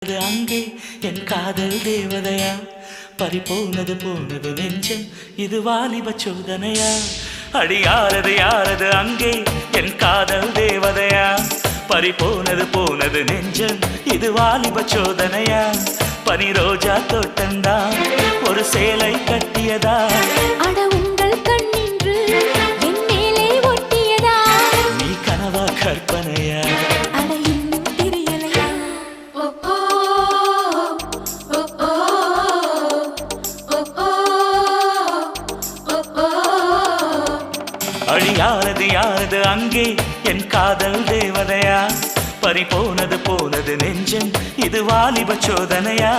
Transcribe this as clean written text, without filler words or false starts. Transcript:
அங்கே என் காதல் தேவதையா பறிபோனது போனது நெஞ்சம் இது வாலிப சோதனையா அடியாரது யாரது அங்கே என் காதல் தேவதையா பறிபோனது போனது நெஞ்சம் இது வாலிப சோதனையா பனி ரோஜா தோட்டந்தா ஒரு சேலை கட்டியதா அட உங்கள் கண்ணின்று என் மேலே ஒட்டியதா நீ கனவா கற்பனையா அட இன்னும் தெரியலையா அடியாரது யாரது அங்கே என் காதல் தேவதையா பறிபோனது போனது நெஞ்சம் இது வாலிப சோதனையா